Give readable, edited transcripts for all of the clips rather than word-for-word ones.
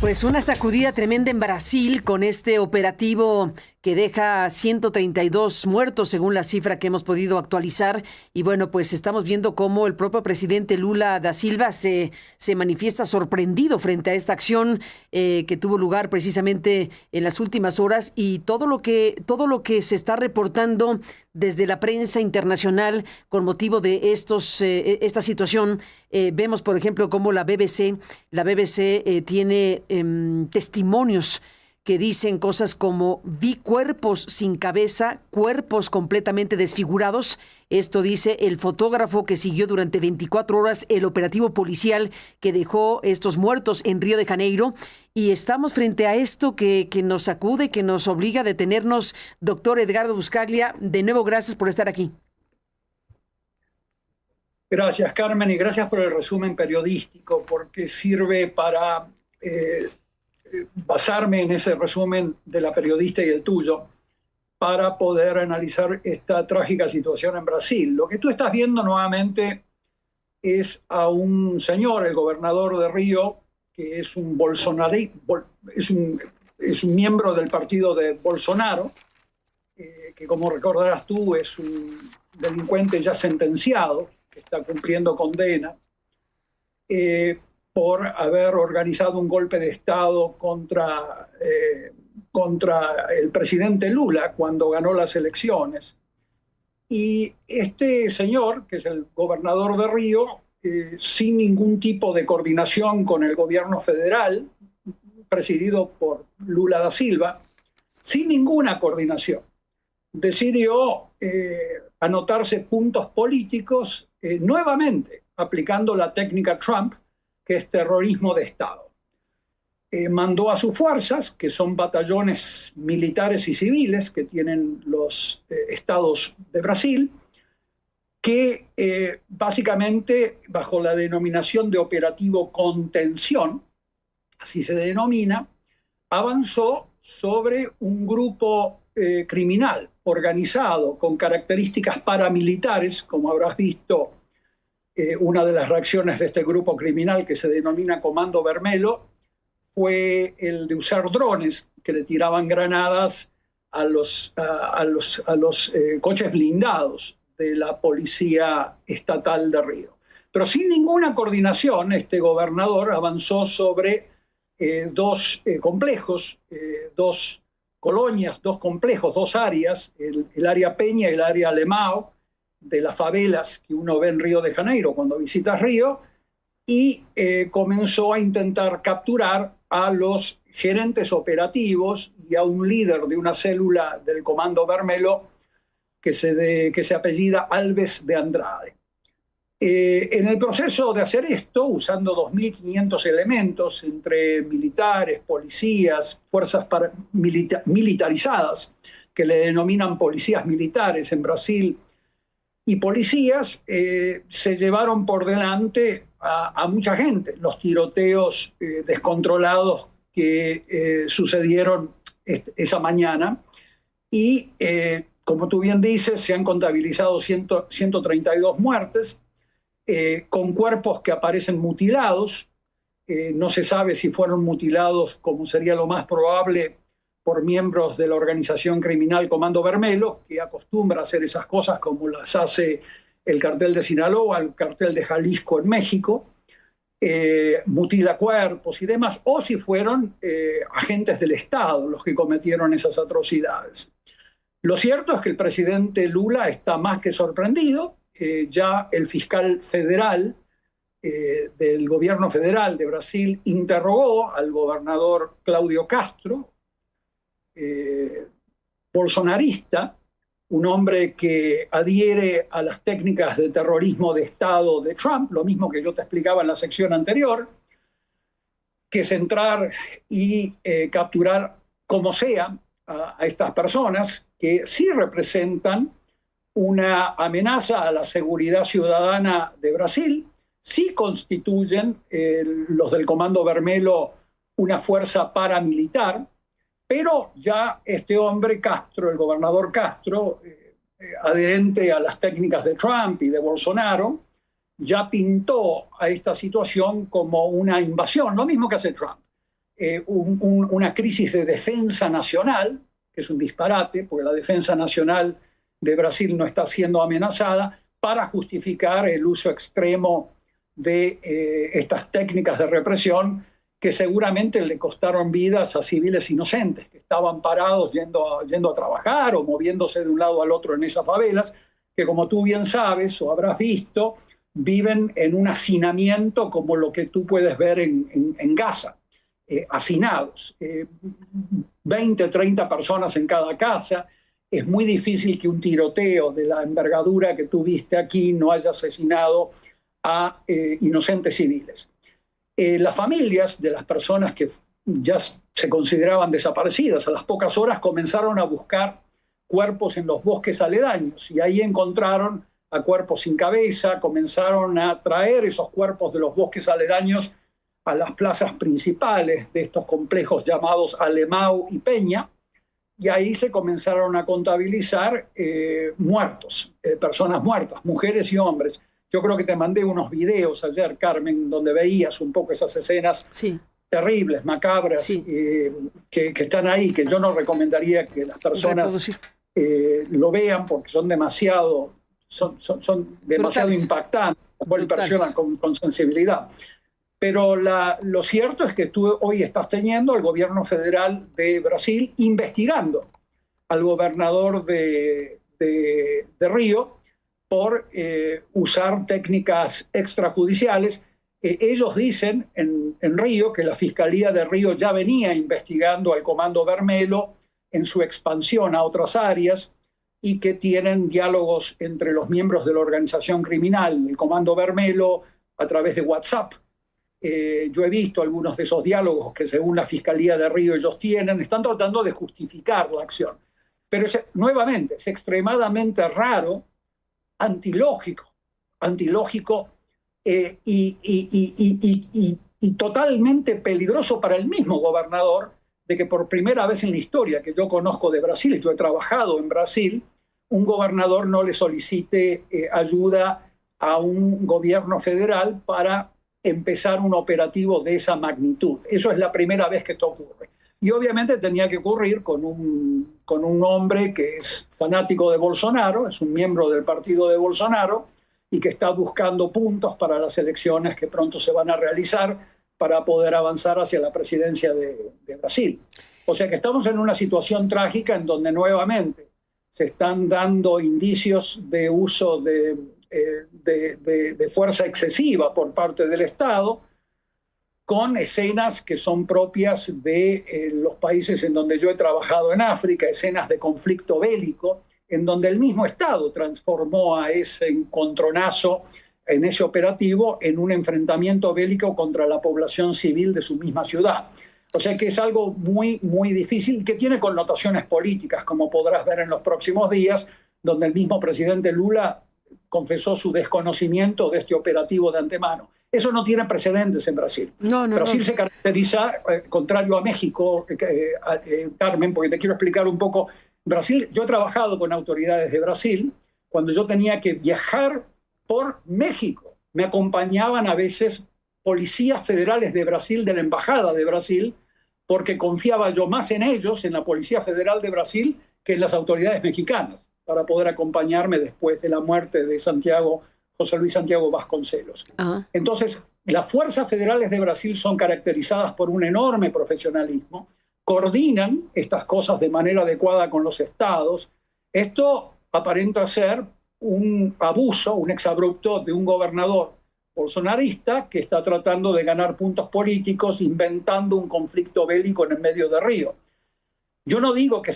Pues una sacudida tremenda en Brasil con este operativo que deja 132 muertos según la cifra que hemos podido actualizar. Y bueno, pues estamos viendo cómo el propio presidente Lula da Silva se manifiesta sorprendido frente a esta acción que tuvo lugar precisamente en las últimas horas, y todo lo que se está reportando desde la prensa internacional con motivo de esta situación. Vemos, por ejemplo, cómo la BBC tiene testimonios que dicen cosas como: vi cuerpos sin cabeza, cuerpos completamente desfigurados. Esto dice el fotógrafo que siguió durante 24 horas el operativo policial que dejó estos muertos en Río de Janeiro. Y estamos frente a esto que nos sacude, que nos obliga a detenernos. Doctor Edgardo Buscaglia, de nuevo, gracias por estar aquí. Gracias, Carmen, y gracias por el resumen periodístico, porque sirve para basarme en ese resumen de la periodista y el tuyo para poder analizar esta trágica situación en Brasil. Lo que tú estás viendo nuevamente es a un señor, el gobernador de Río, que es un es un miembro del partido de Bolsonaro, que, como recordarás tú, es un delincuente ya sentenciado, que está cumpliendo condena, por haber organizado un golpe de Estado contra el presidente Lula cuando ganó las elecciones. Y este señor, que es el gobernador de Río, sin ningún tipo de coordinación con el gobierno federal, presidido por Lula da Silva, sin ninguna coordinación, decidió anotarse puntos políticos nuevamente, aplicando la técnica Trump, que es terrorismo de Estado. Mandó a sus fuerzas, que son batallones militares y civiles que tienen los estados de Brasil, que básicamente, bajo la denominación de operativo contención, así se denomina, avanzó sobre un grupo criminal organizado con características paramilitares, como habrás visto. Una de las reacciones de este grupo criminal, que se denomina Comando Vermelho, fue el de usar drones que le tiraban granadas a los coches blindados de la Policía Estatal de Río. Pero sin ninguna coordinación, este gobernador avanzó sobre dos complejos, dos colonias, dos complejos, dos áreas, el área Peña y el área Alemão, de las favelas que uno ve en Río de Janeiro cuando visitas Río, y comenzó a intentar capturar a los gerentes operativos y a un líder de una célula del Comando Vermelho que se apellida Alves de Andrade. En el proceso de hacer esto, usando 2.500 elementos entre militares, policías, fuerzas militarizadas, que le denominan policías militares en Brasil, y policías, se llevaron por delante a mucha gente. Los tiroteos descontrolados que sucedieron esa mañana. Y, como tú bien dices, se han contabilizado 132 muertes, con cuerpos que aparecen mutilados. No se sabe si fueron mutilados, como sería lo más probable, por miembros de la organización criminal Comando Vermelho, que acostumbra a hacer esas cosas como las hace el cartel de Sinaloa, el cartel de Jalisco en México, mutila cuerpos y demás, o si fueron agentes del Estado los que cometieron esas atrocidades. Lo cierto es que el presidente Lula está más que sorprendido. Ya el fiscal federal del gobierno federal de Brasil interrogó al gobernador Cláudio Castro, bolsonarista, un hombre que adhiere a las técnicas de terrorismo de Estado de Trump, lo mismo que yo te explicaba en la sección anterior, que es entrar y capturar como sea a estas personas que sí representan una amenaza a la seguridad ciudadana de Brasil, sí constituyen los del Comando Vermelho una fuerza paramilitar. Pero ya este hombre Castro, el gobernador Castro, adherente a las técnicas de Trump y de Bolsonaro, ya pintó a esta situación como una invasión, lo mismo que hace Trump. una crisis de defensa nacional, que es un disparate, porque la defensa nacional de Brasil no está siendo amenazada, para justificar el uso extremo de estas técnicas de represión que seguramente le costaron vidas a civiles inocentes que estaban parados yendo a trabajar o moviéndose de un lado al otro en esas favelas, que como tú bien sabes o habrás visto, viven en un hacinamiento como lo que tú puedes ver en Gaza, hacinados, 20, 30 personas en cada casa. Es muy difícil que un tiroteo de la envergadura que tú viste aquí no haya asesinado a inocentes civiles. Las familias de las personas que ya se consideraban desaparecidas a las pocas horas comenzaron a buscar cuerpos en los bosques aledaños y ahí encontraron a cuerpos sin cabeza, comenzaron a traer esos cuerpos de los bosques aledaños a las plazas principales de estos complejos llamados Alemão y Peña, y ahí se comenzaron a contabilizar muertos, personas muertas, mujeres y hombres. Yo creo que te mandé unos videos ayer, Carmen, donde veías un poco esas escenas terribles, macabras, que están ahí, que yo no recomendaría que las personas lo vean porque son demasiado impactantes, personas con sensibilidad. Pero lo cierto es que tú hoy estás teniendo el gobierno federal de Brasil investigando al gobernador de Río por usar técnicas extrajudiciales. Ellos dicen en Río que la Fiscalía de Río ya venía investigando al Comando Vermelho en su expansión a otras áreas y que tienen diálogos entre los miembros de la organización criminal, el Comando Vermelho, a través de WhatsApp. Yo he visto algunos de esos diálogos que según la Fiscalía de Río ellos tienen, están tratando de justificar la acción. Pero nuevamente es extremadamente raro, antilógico y totalmente peligroso para el mismo gobernador de que por primera vez en la historia que yo conozco de Brasil, yo he trabajado en Brasil, un gobernador no le solicite ayuda a un gobierno federal para empezar un operativo de esa magnitud. Eso es la primera vez que esto ocurre. Y obviamente tenía que ocurrir con un hombre que es fanático de Bolsonaro, es un miembro del partido de Bolsonaro y que está buscando puntos para las elecciones que pronto se van a realizar para poder avanzar hacia la presidencia de Brasil. O sea que estamos en una situación trágica en donde nuevamente se están dando indicios de uso de fuerza excesiva por parte del Estado, con escenas que son propias de los países en donde yo he trabajado en África, escenas de conflicto bélico, en donde el mismo Estado transformó a ese encontronazo, en ese operativo, en un enfrentamiento bélico contra la población civil de su misma ciudad. O sea que es algo muy, muy difícil y que tiene connotaciones políticas, como podrás ver en los próximos días, donde el mismo presidente Lula confesó su desconocimiento de este operativo de antemano. Eso no tiene precedentes en Brasil. Brasil se caracteriza, contrario a México, Carmen, porque te quiero explicar un poco. Brasil, yo he trabajado con autoridades de Brasil cuando yo tenía que viajar por México. Me acompañaban a veces policías federales de Brasil, de la Embajada de Brasil, porque confiaba yo más en ellos, en la Policía Federal de Brasil, que en las autoridades mexicanas, para poder acompañarme después de la muerte de José Luis Santiago Vasconcelos. Entonces, las fuerzas federales de Brasil son caracterizadas por un enorme profesionalismo, coordinan estas cosas de manera adecuada con los estados. Esto aparenta ser un abuso, un exabrupto de un gobernador bolsonarista que está tratando de ganar puntos políticos inventando un conflicto bélico en el medio de Río. Yo no digo que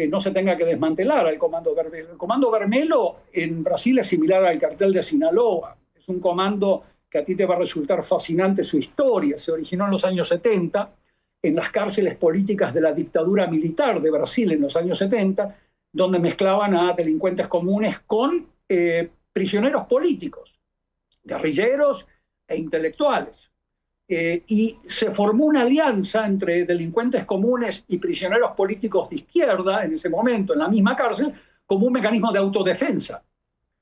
no se tenga que desmantelar al Comando Vermelho. El Comando Vermelho en Brasil es similar al cartel de Sinaloa. Es un comando que a ti te va a resultar fascinante su historia. Se originó en los años 70 en las cárceles políticas de la dictadura militar de Brasil en los años 70, donde mezclaban a delincuentes comunes con prisioneros políticos, guerrilleros e intelectuales. Y se formó una alianza entre delincuentes comunes y prisioneros políticos de izquierda en ese momento, en la misma cárcel, como un mecanismo de autodefensa,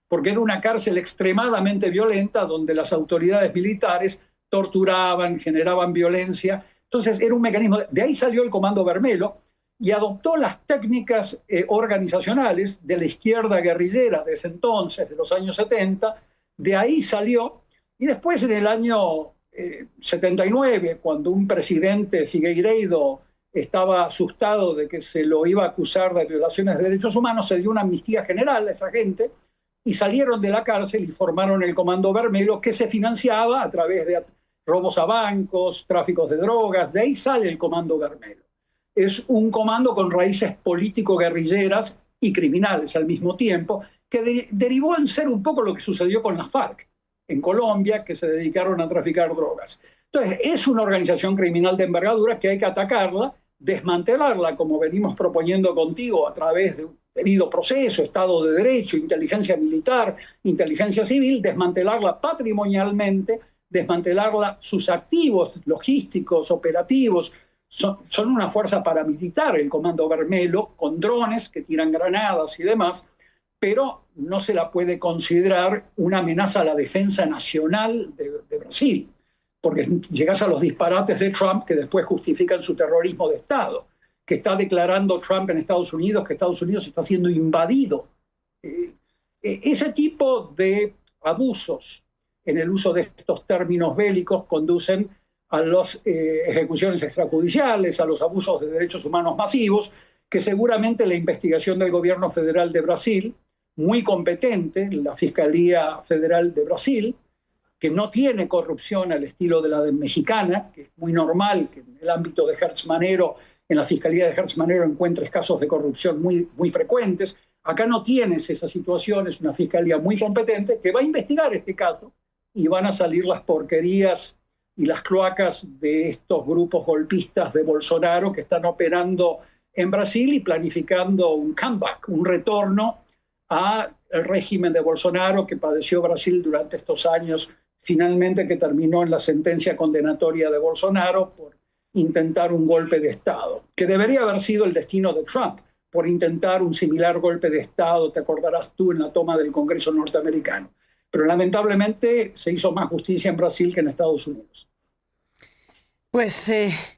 porque era una cárcel extremadamente violenta donde las autoridades militares torturaban, generaban violencia. Entonces era un mecanismo, de ahí salió el Comando Vermelho y adoptó las técnicas organizacionales de la izquierda guerrillera de ese entonces, de los años 70, de ahí salió, y después en el año 79, cuando un presidente, Figueiredo, estaba asustado de que se lo iba a acusar de violaciones de derechos humanos, se dio una amnistía general a esa gente y salieron de la cárcel y formaron el Comando Vermelho, que se financiaba a través de robos a bancos, tráficos de drogas. De ahí sale el Comando Vermelho. Es un comando con raíces político-guerrilleras y criminales al mismo tiempo, que derivó en ser un poco lo que sucedió con las FARC en Colombia, que se dedicaron a traficar drogas. Entonces, es una organización criminal de envergadura que hay que atacarla, desmantelarla, como venimos proponiendo contigo, a través de un debido proceso, Estado de Derecho, inteligencia militar, inteligencia civil, desmantelarla patrimonialmente, desmantelarla sus activos logísticos, operativos. Son una fuerza paramilitar, el Comando Vermelho, con drones que tiran granadas y demás, pero no se la puede considerar una amenaza a la defensa nacional de Brasil, porque llegas a los disparates de Trump que después justifican su terrorismo de Estado, que está declarando Trump en Estados Unidos que Estados Unidos está siendo invadido. Ese tipo de abusos en el uso de estos términos bélicos conducen a las ejecuciones extrajudiciales, a los abusos de derechos humanos masivos, que seguramente la investigación del gobierno federal de Brasil, muy competente, la Fiscalía Federal de Brasil, que no tiene corrupción al estilo de la mexicana, que es muy normal que en el ámbito de Hertz Manero, en la Fiscalía de Hertz Manero encuentres casos de corrupción muy frecuentes. Acá no tienes esa situación, es una fiscalía muy competente que va a investigar este caso y van a salir las porquerías y las cloacas de estos grupos golpistas de Bolsonaro que están operando en Brasil y planificando un comeback, un retorno al régimen de Bolsonaro que padeció Brasil durante estos años, finalmente que terminó en la sentencia condenatoria de Bolsonaro por intentar un golpe de Estado, que debería haber sido el destino de Trump, por intentar un similar golpe de Estado, te acordarás tú, en la toma del Congreso norteamericano. Pero lamentablemente se hizo más justicia en Brasil que en Estados Unidos. Pues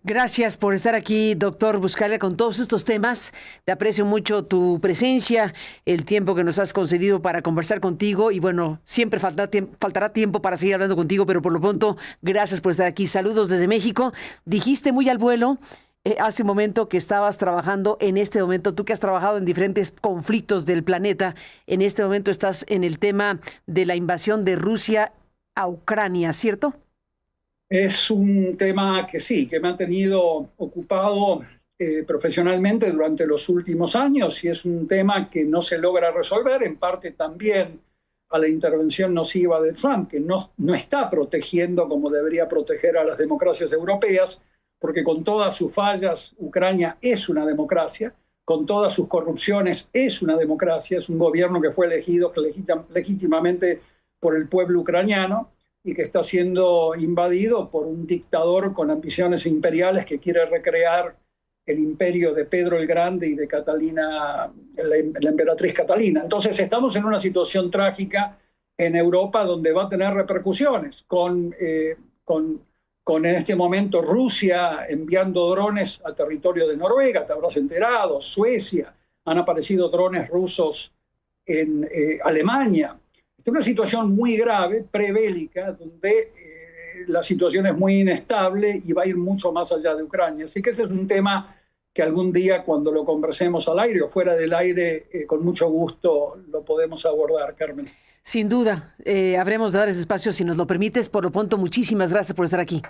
gracias por estar aquí, doctor Buscalia, con todos estos temas. Te aprecio mucho tu presencia, el tiempo que nos has concedido para conversar contigo. Y bueno, siempre faltará tiempo para seguir hablando contigo, pero por lo pronto, gracias por estar aquí. Saludos desde México. Dijiste muy al vuelo hace un momento que estabas trabajando en este momento, tú que has trabajado en diferentes conflictos del planeta, en este momento estás en el tema de la invasión de Rusia a Ucrania, ¿cierto? Es un tema que sí, que me ha tenido ocupado profesionalmente durante los últimos años y es un tema que no se logra resolver, en parte también a la intervención nociva de Trump, que no está protegiendo como debería proteger a las democracias europeas, porque con todas sus fallas, Ucrania es una democracia, con todas sus corrupciones es una democracia, es un gobierno que fue elegido legítimamente por el pueblo ucraniano y que está siendo invadido por un dictador con ambiciones imperiales que quiere recrear el imperio de Pedro el Grande y de Catalina, la emperatriz Catalina. Entonces estamos en una situación trágica en Europa donde va a tener repercusiones con en este momento Rusia enviando drones al territorio de Noruega, te habrás enterado, Suecia, han aparecido drones rusos en Alemania. Es una situación muy grave, prebélica, donde la situación es muy inestable y va a ir mucho más allá de Ucrania. Así que ese es un tema que algún día, cuando lo conversemos al aire o fuera del aire, con mucho gusto lo podemos abordar, Carmen. Sin duda, habremos de dar ese espacio si nos lo permites. Por lo pronto, muchísimas gracias por estar aquí.